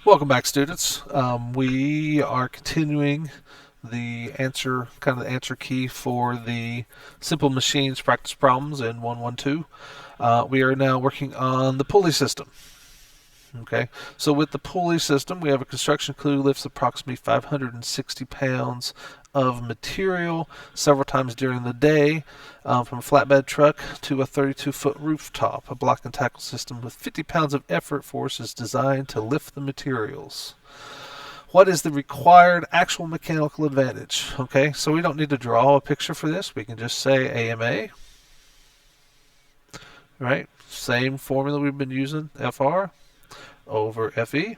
Welcome back, students. We are continuing the answer key for the simple machines practice problems in 112. We are now working on the pulley system. Okay, so with the pulley system, we have a construction crew lifts approximately 560 pounds of material several times during the day from a flatbed truck to a 32-foot rooftop. A block and tackle system with 50 pounds of effort force is designed to lift the materials. What is the required actual mechanical advantage? Okay, so we don't need to draw a picture for this. We can just say AMA, right? Same formula we've been using, FR over FE.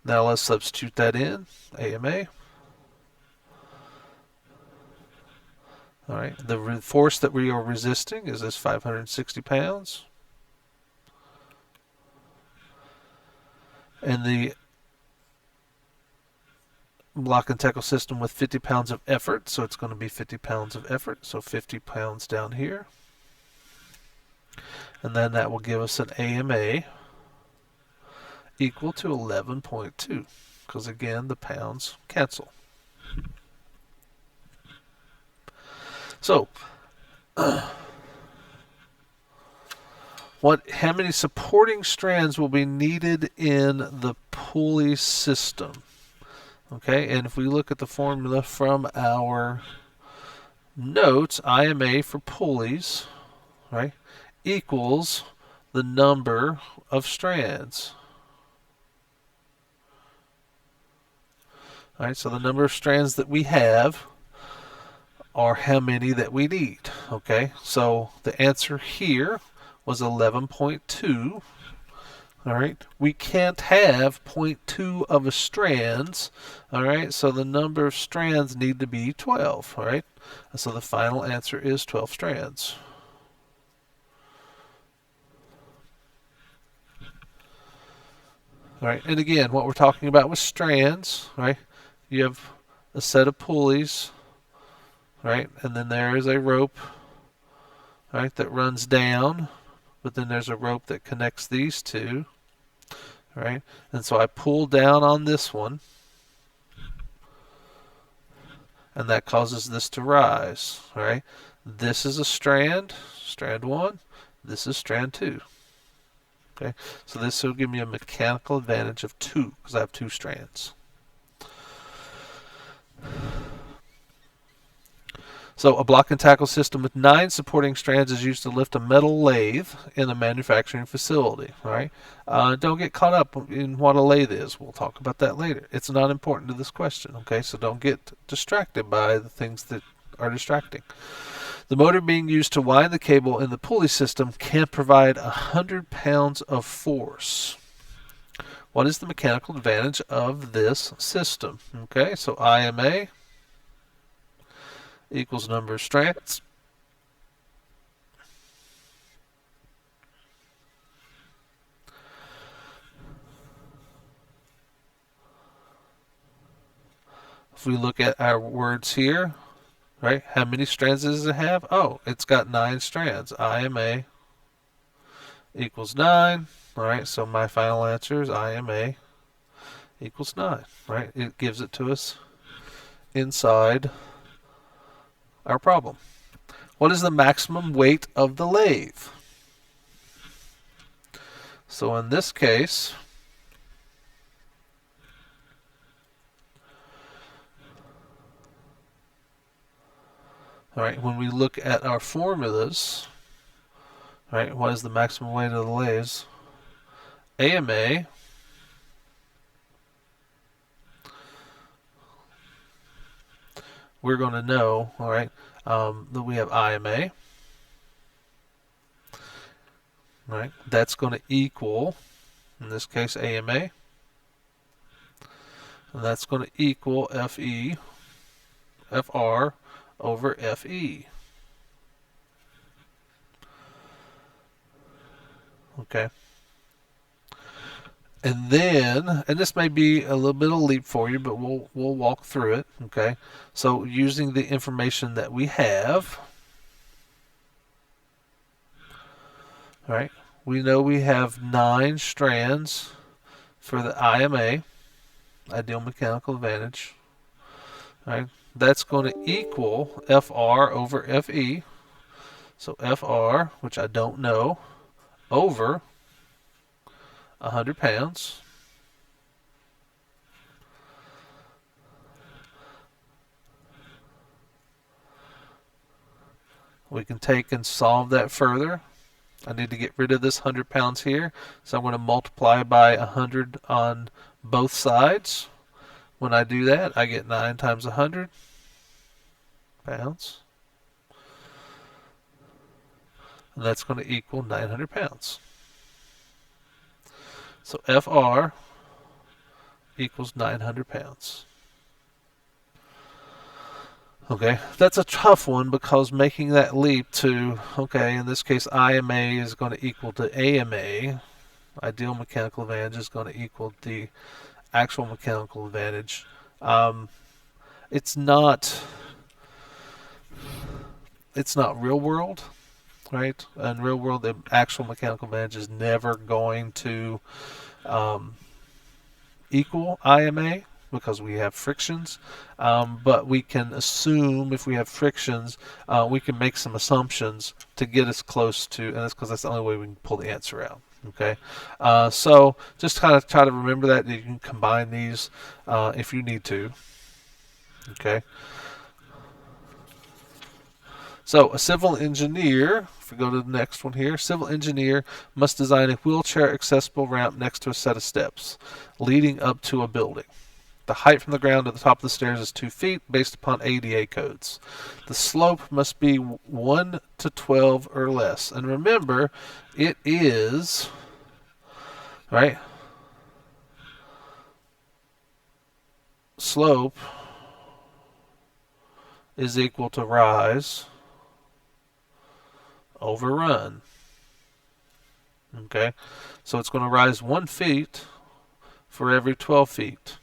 Now let's substitute that in, AMA. All right, the force that we are resisting is this 560 pounds. And the block and tackle system with 50 pounds of effort, so it's going to be 50 pounds of effort, so 50 pounds down here. And then that will give us an AMA equal to 11.2, because again, the pounds cancel. So, how many supporting strands will be needed in the pulley system? Okay, and if we look at the formula from our notes, IMA for pulleys, right, equals the number of strands. All right, so the number of strands that we have are how many that we need. Okay, so the answer here was 11.2. All right, we can't have 0.2 of a strands. All right, so the number of strands need to be 12. All right, so the final answer is 12 strands. All right, and again, what we're talking about with strands, right? You have a set of pulleys, right, and then there is a rope, right, that runs down, but then there's a rope that connects these two, right? And so I pull down on this one, and that causes this to rise, right? This is a strand, strand 1. This is strand 2. Okay, so this will give me a mechanical advantage of 2 because I have 2 strands. So a block and tackle system with 9 supporting strands is used to lift a metal lathe in a manufacturing facility. All right, don't get caught up in what a lathe is. We'll talk about that later. It's not important to this question. Okay, so don't get distracted by the things that are distracting. The motor being used to wind the cable in the pulley system can provide 100 pounds of force. What is the mechanical advantage of this system? Okay, so IMA equals number of strands. If we look at our words here, right, how many strands does it have? Oh, it's got 9 strands. IMA equals 9. All right, so my final answer is IMA equals 9. Right, it gives it to us inside our problem. What is the maximum weight of the lathe? So in this case, all right, when we look at our formulas, all right, what is the maximum weight of the lathes? AMA we're going to know, all right, that we have IMA. All right, that's going to equal, in this case, AMA. And that's going to equal FR over FE. Okay. And then, and this may be a little bit of a leap for you, but we'll walk through it. Okay. So using the information that we have, all right, we know we have 9 strands for the IMA, ideal mechanical advantage, right? That's going to equal FR over FE. So FR, which I don't know, over 100 pounds. We can take and solve that further. I need to get rid of this 100 pounds here, so I'm going to multiply by 100 on both sides. When I do that, I get 9 times 100 pounds. And that's going to equal 900 pounds. So FR equals 900 pounds. Okay, that's a tough one because making that leap to, okay, in this case, IMA is going to equal to AMA. Ideal mechanical advantage is going to equal the actual mechanical advantage. It's not real world, right? In real world, the actual mechanical advantage is never going to equal IMA because we have frictions, but we can assume if we have frictions, we can make some assumptions to get us close to, and that's because that's the only way we can pull the answer out. Okay, so just kind of try to remember that you can combine these if you need to. Okay. So a civil engineer, if we go to the next one here, civil engineer must design a wheelchair accessible ramp next to a set of steps leading up to a building. The height from the ground to the top of the stairs is 2 feet based upon ADA codes. The slope must be 1 to 12 or less. And remember, it is, right, slope is equal to rise over run. Okay, so it's going to rise 1 foot for every 12 feet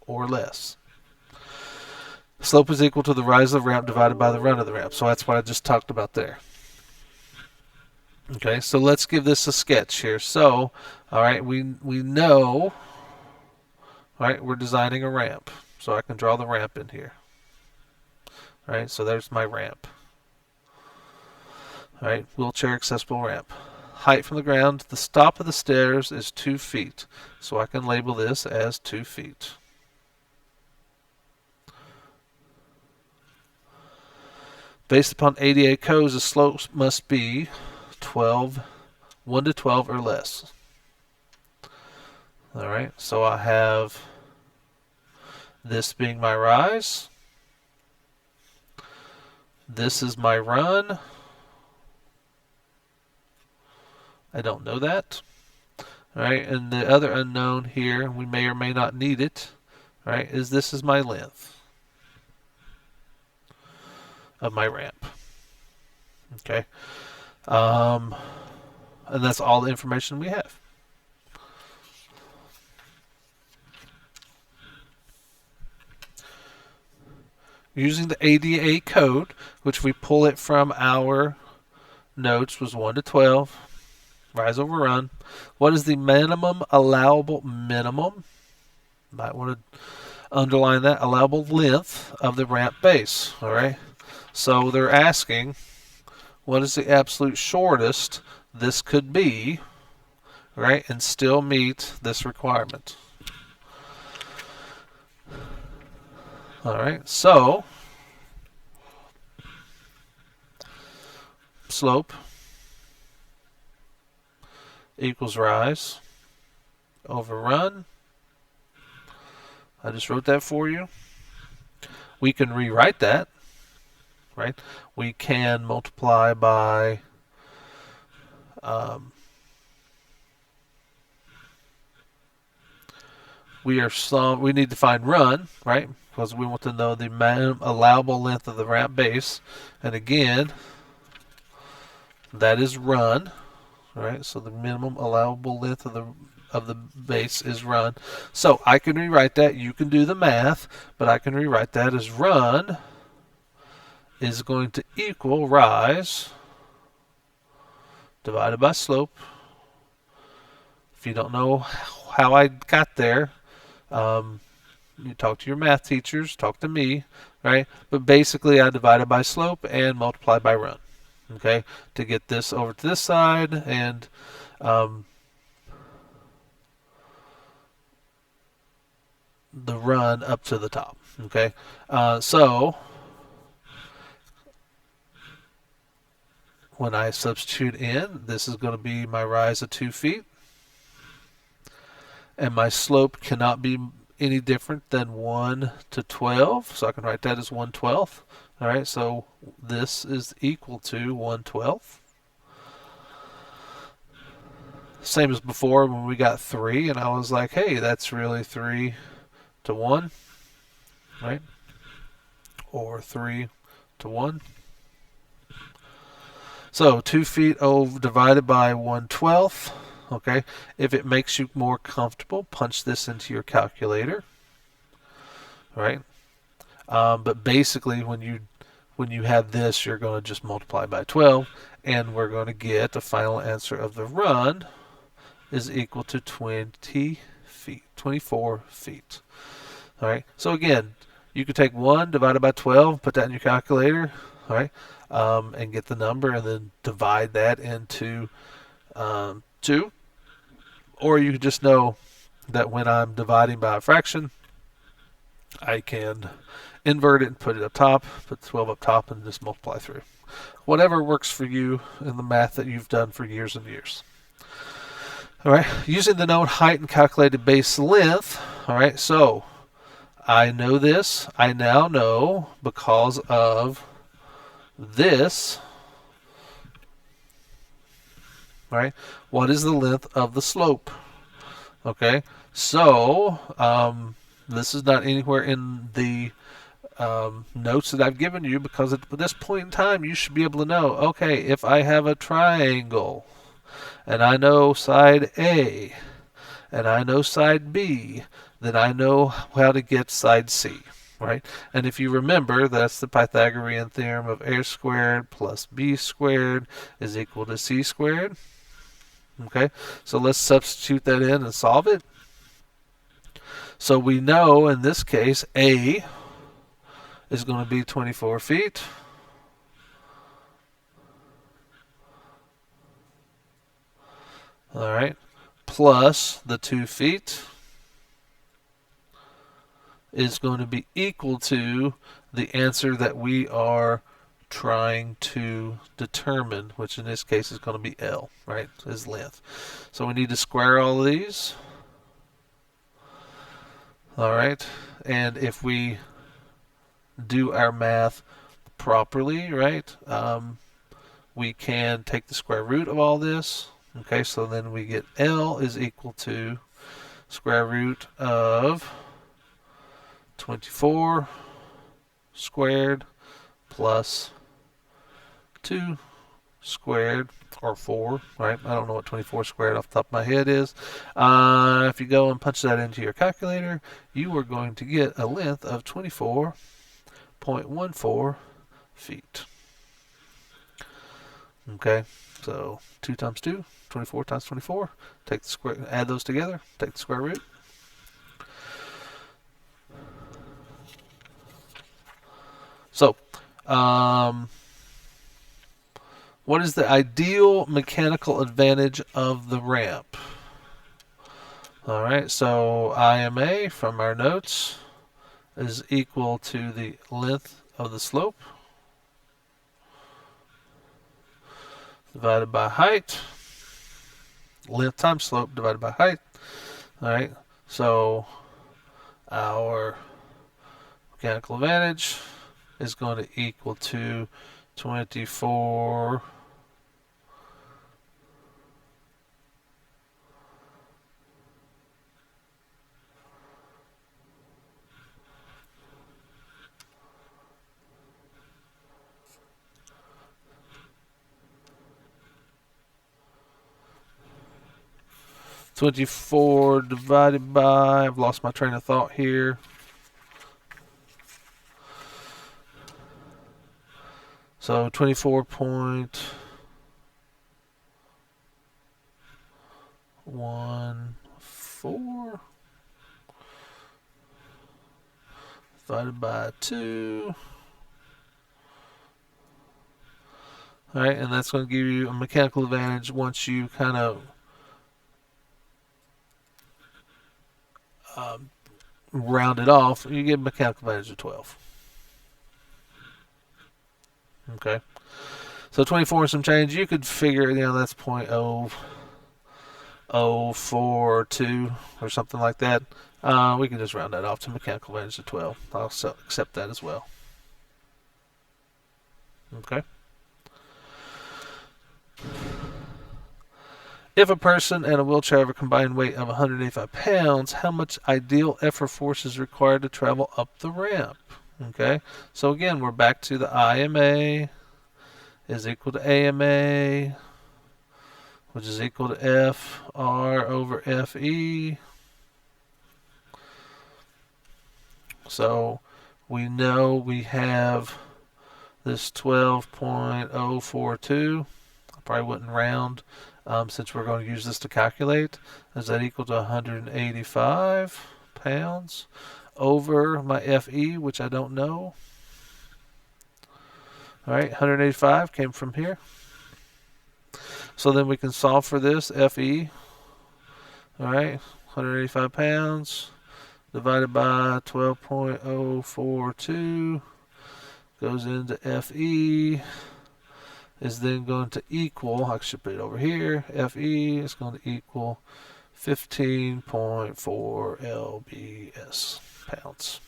or less. Slope is equal to the rise of the ramp divided by the run of the ramp. So that's what I just talked about there. Okay, so let's give this a sketch here. So, all right, we know, all right, we're designing a ramp. So I can draw the ramp in here. All right, so there's my ramp. All right, wheelchair accessible ramp. Height from the ground to the top of the stairs is 2 feet. So I can label this as 2 feet. Based upon ADA codes, the slope must be 1 to 12 or less. All right, so I have this being my rise. This is my run. I don't know that. All right, and the other unknown here, we may or may not need it, right, is this is my length of my ramp. Okay, and that's all the information we have. Using the ADA code, which we pull it from our notes, was 1 to 12. Rise over run. What is the minimum allowable minimum? Might want to underline that, allowable length of the ramp base. All right. So they're asking, what is the absolute shortest this could be, right, and still meet this requirement? All right. So slope equals rise over run. I just wrote that for you. We can rewrite that, right? We can multiply by we need to find run, right? Because we want to know the minimum allowable length of the ramp base, and again, that is run. Right, so the minimum allowable length of the base is run. So I can rewrite that. You can do the math, but I can rewrite that as run is going to equal rise divided by slope. If you don't know how I got there. You talk to your math teachers, talk to me, right? But basically, I divided by slope and multiplied by run, okay, to get this over to this side and the run up to the top, okay? So when I substitute in, this is going to be my rise of 2 feet, and my slope cannot be any different than 1 to 12, so I can write that as 1/12. All right, so this is equal to 1/12. Same as before when we got 3, and I was like, hey, that's really 3 to 1, right? Or 3 to 1. So 2 feet over divided by 1/12. Okay, if it makes you more comfortable, punch this into your calculator, right? But basically, when you have this, you're going to just multiply by 12, and we're going to get the final answer of the run is equal to 20 feet, 24 feet. All right. So again, you could take 1 divided by 12, put that in your calculator, all right, and get the number, and then divide that into 2. Or you could just know that when I'm dividing by a fraction, I can invert it and put it up top, put 12 up top, and just multiply through. Whatever works for you in the math that you've done for years and years. All right, using the known height and calculated base length. All right, so I know this. I now know because of this. All right, what is the length of the slope? Okay, so this is not anywhere in the notes that I've given you, because at this point in time you should be able to know, okay, if I have a triangle and I know side A and I know side B, then I know how to get side C, right? And if you remember, that's the Pythagorean theorem of a squared plus b squared is equal to c squared. Okay, so let's substitute that in and solve it. So we know in this case A is going to be 24 feet. All right, plus the 2 feet is going to be equal to the answer that we are trying to determine, which in this case is going to be L, right, is length. So we need to square all of these. All right, and if we do our math properly, right, we can take the square root of all this. Okay, so then we get L is equal to square root of 24 squared plus 2 squared, or 4, right? I don't know what 24 squared off the top of my head is. If you go and punch that into your calculator, you are going to get a length of 24.14 feet. Okay, so 2 times 2, 24 times 24. Take the square, add those together, take the square root. So, what is the ideal mechanical advantage of the ramp? All right, so IMA from our notes is equal to the length of the slope divided by height. Length times slope divided by height. All right, so our mechanical advantage is going to equal to 24 24 divided by, I've lost my train of thought here. So 24.14 24 divided by 2. All right, and that's going to give you a mechanical advantage once you kind of round it off. You get a mechanical advantage of 12. Okay, so 24 and some change. You could figure, that's 0.0042 or something like that. We can just round that off to mechanical advantage of 12. I'll accept that as well. Okay. If a person and a wheelchair have a combined weight of 185 pounds, how much ideal effort force is required to travel up the ramp? Okay, so again, we're back to the IMA is equal to AMA, which is equal to FR over FE. So we know we have this 12.042. I probably wouldn't round since we're going to use this to calculate. Is that equal to 185 pounds over my FE, which I don't know? All right, 185 came from here. So then we can solve for this, FE. All right, 185 pounds divided by 12.042 goes into FE is then going to equal, I should put it over here, FE is going to equal 15.4 lbs, pounds.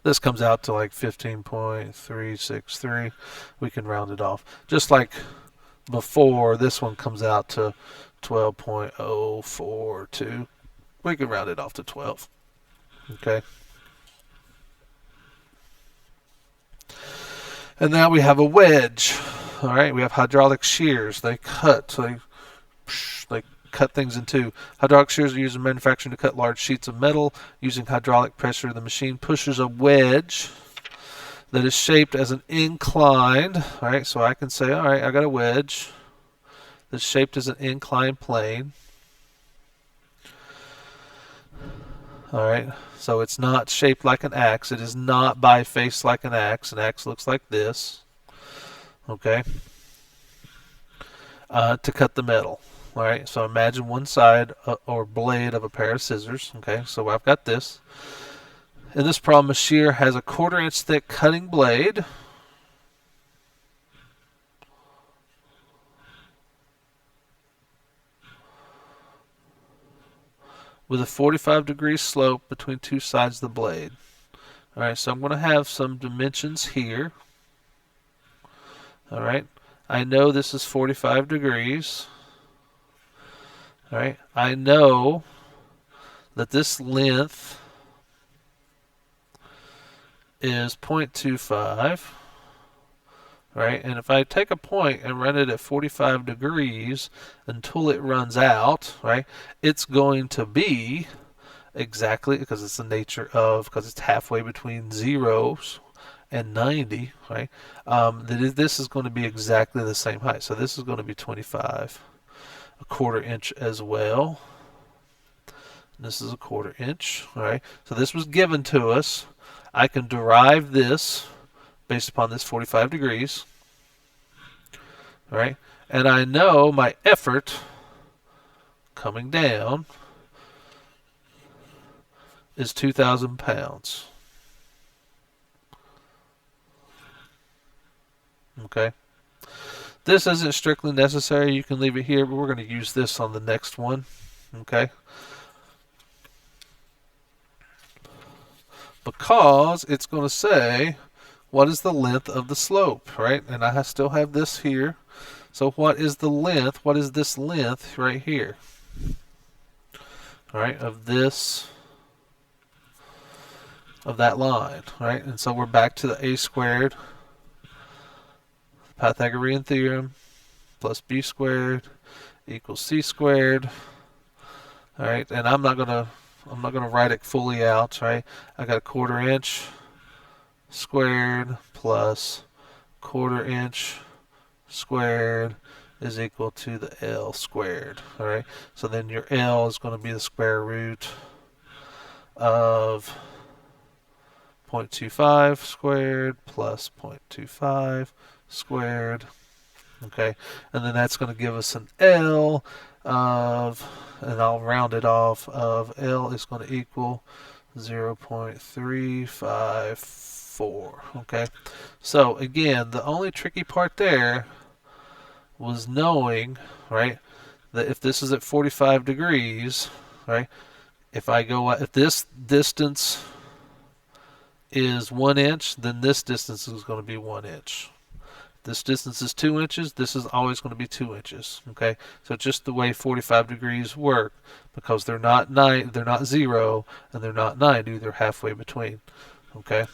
This comes out to like 15.363. We can round it off. Just like before, this one comes out to 12.042. We can round it off to 12. Okay. And now we have a wedge. All right, we have hydraulic shears. They cut, so they cut things in two. Hydraulic shears are used in manufacturing to cut large sheets of metal. Using hydraulic pressure, the machine pushes a wedge that is shaped as an inclined. All right, so I can say, all right, I got a wedge that's shaped as an inclined plane. All right, so it's not shaped like an axe. It is not bifaced like an axe. An axe looks like this. Okay, to cut the metal. All right, so imagine one side or blade of a pair of scissors. Okay, so I've got this. In this problem, a shear has a 1/4 inch thick cutting blade. With a 45-degree slope between two sides of the blade. All right, so I'm going to have some dimensions here. All right, I know this is 45 degrees. All right, I know that this length is 0.25. Right, and if I take a point and run it at 45 degrees until it runs out, right, it's going to be exactly, because it's the nature of, because it's halfway between 0 and 90, right, this is going to be exactly the same height. So this is going to be 25, a 1/4 inch as well. This is a 1/4 inch, all right. So this was given to us. I can derive this based upon this 45 degrees. All right, and I know my effort coming down is 2,000 pounds. Okay, this isn't strictly necessary. You can leave it here, but we're going to use this on the next one. Okay, because it's going to say what is the length of the slope, right? And I still have this here. So what is the length? What is this length right here? All right, of this, of that line, right? And so we're back to the a squared, Pythagorean theorem, plus b squared equals c squared. All right, and I'm not gonna write it fully out, right? I got a 1/4 inch squared plus 1/4 inch squared is equal to the L squared. All right. So then your L is going to be the square root of 0.25 squared plus 0.25 squared. Okay, and then that's going to give us an L of, and I'll round it off, of L is going to equal 0.354. Okay, so again, the only tricky part there was knowing, right, that if this is at 45 degrees, right, if this distance is 1 inch, then this distance is going to be 1 inch. This distance is 2 inches. This is always going to be 2 inches. Okay, so just the way 45 degrees work, because they're not 0, and they're not 90. They're halfway between. Okay.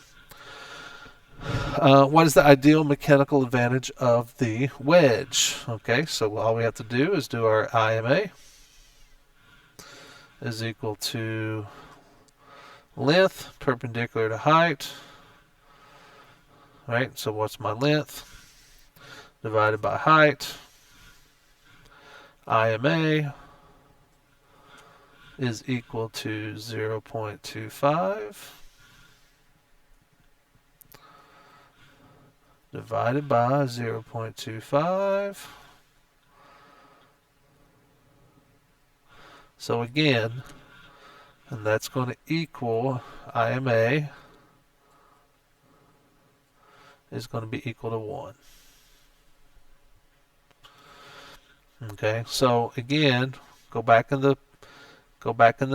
What is the ideal mechanical advantage of the wedge? Okay, so all we have to do is do our IMA is equal to length perpendicular to height. Right. So what's my length? Divided by height. IMA is equal to 0.25 divided by 0.25. So again, and that's going to equal, IMA is going to be equal to 1. Okay, so again, go back in the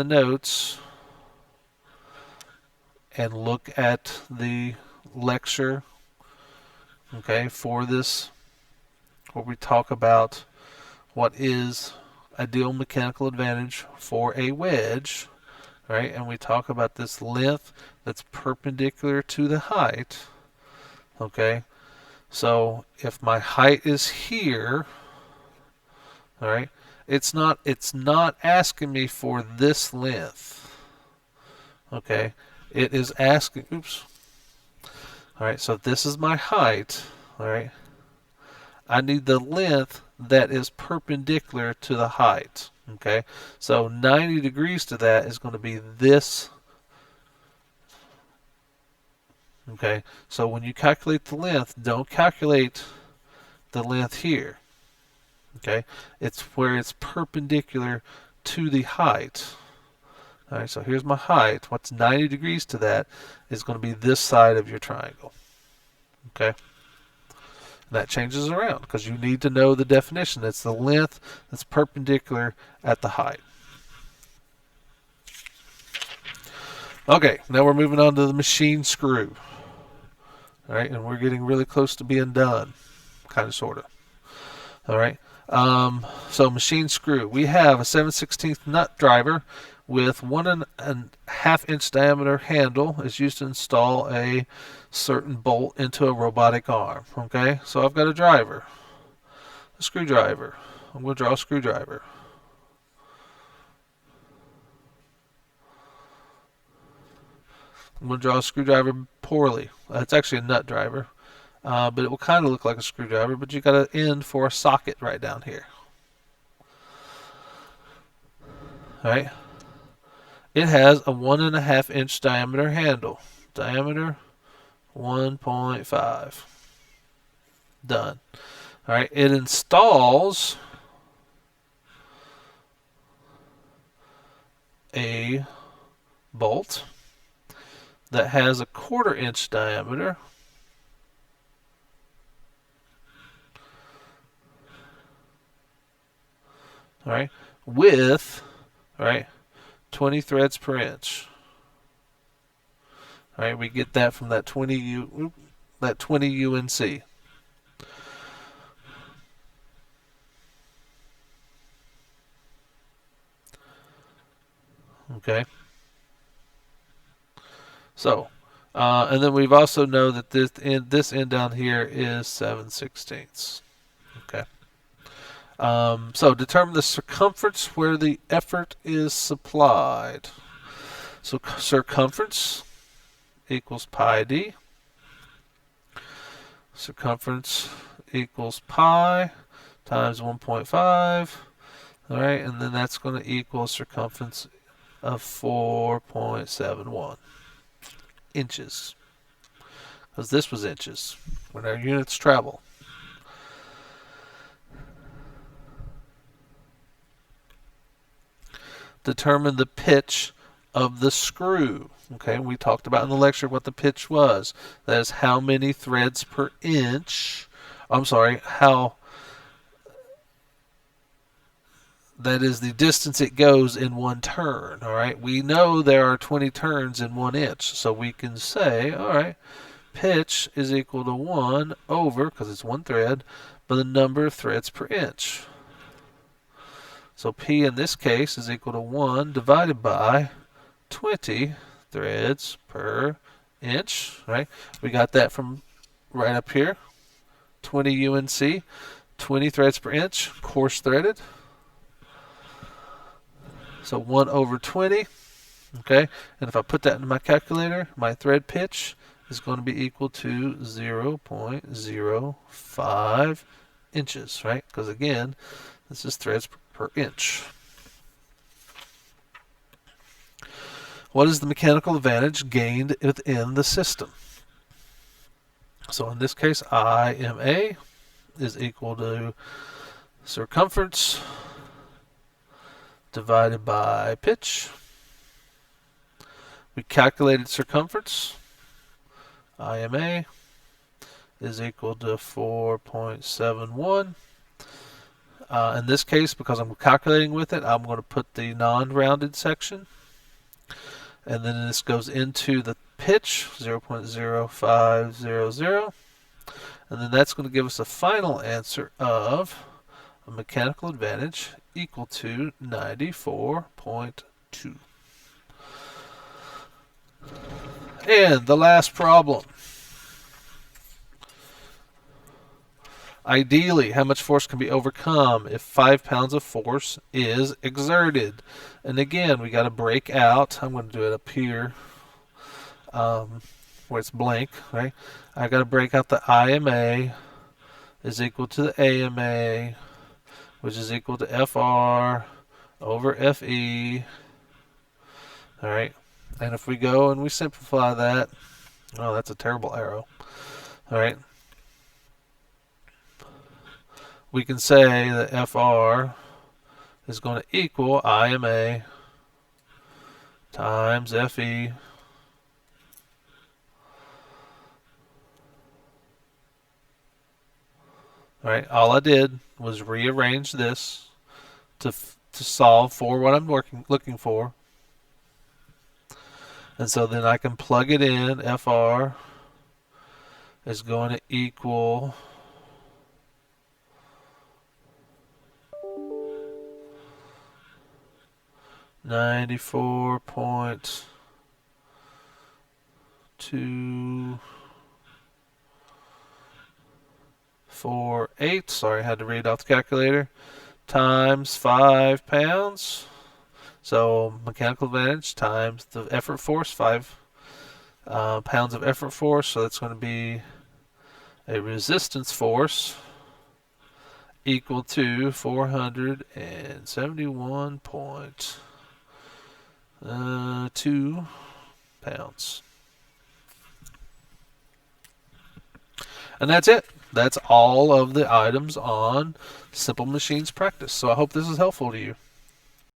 notes and look at the lecture, okay, for this, where we talk about what is ideal mechanical advantage for a wedge, right? And we talk about this length that's perpendicular to the height. Okay, so if my height is here, all right, it's not asking me for this length. Okay, it is asking, oops. All right, so this is my height. All right, I need the length that is perpendicular to the height. Okay, so 90 degrees to that is going to be this. Okay, so when you calculate the length, don't calculate the length here. Okay, it's where it's perpendicular to the height. All right, so here's my height. What's 90 degrees to that is going to be this side of your triangle. Okay, and that changes around because you need to know the definition. It's the length that's perpendicular at the height. Okay, now we're moving on to the machine screw. All right, and we're getting really close to being done, kind of, sort of. All right. So machine screw. We have a 7/16 nut driver with 1.5 inch diameter handle is used to install a certain bolt into a robotic arm. Okay, so I've got a driver, a screwdriver. I'm going to draw a screwdriver. I'm going to draw a screwdriver poorly. It's actually a nut driver. But it will kind of look like a screwdriver, but you got an end for a socket right down here. All right. It has a 1.5 inch diameter handle. Diameter 1.5. Done. All right. It installs a bolt that has a 1/4 inch diameter. All right, with, all right, 20 threads per inch. All right, we get that from that 20 UNC. Okay. So, and then we've also know that this end down here is 7/16. Okay. So determine the circumference where the effort is supplied. So circumference equals pi d. Circumference equals pi times 1.5. All right, and then that's going to equal a circumference of 4.71 inches, because this was inches when our units travel. Determine the pitch of the screw. Okay, we talked about in the lecture what the pitch was. That is how many threads per inch. I'm sorry, that is the distance it goes in one turn. All right, we know there are 20 turns in 1 inch, so we can say, all right, pitch is equal to 1 over, because it's one thread, by the number of threads per inch. So P in this case is equal to 1 divided by 20 threads per inch. Right? We got that from right up here. 20 UNC, 20 threads per inch, coarse threaded. So 1 over 20. Okay, and if I put that into my calculator, my thread pitch is going to be equal to 0.05 inches, right? Because again, this is threads per inch. What is the mechanical advantage gained within the system? So in this case, IMA is equal to circumference divided by pitch. We calculated circumference. IMA is equal to 4.71. In this case, because I'm calculating with it, I'm going to put the non-rounded section. And then this goes into the pitch, 0.0500. And then that's going to give us a final answer of a mechanical advantage equal to 94.2. And the last problem. Ideally, how much force can be overcome if 5 pounds of force is exerted? And again, we got to break out. I'm going to do it up here where it's blank. Right? I got to break out the IMA is equal to the AMA, which is equal to FR over FE. All right. And if we go and we simplify that, oh, that's a terrible arrow. All right. We can say that FR is going to equal IMA times FE All right, all I did was rearrange this to solve for what I'm looking for. And so then I can plug it in. FR is going to equal 94.248. Sorry, I had to read off the calculator. Times 5 pounds. So mechanical advantage times the effort force, 5 pounds of effort force. So that's going to be a resistance force equal to 471.2 pounds. And that's it. That's all of the items on Simple Machines Practice. So I hope this is helpful to you.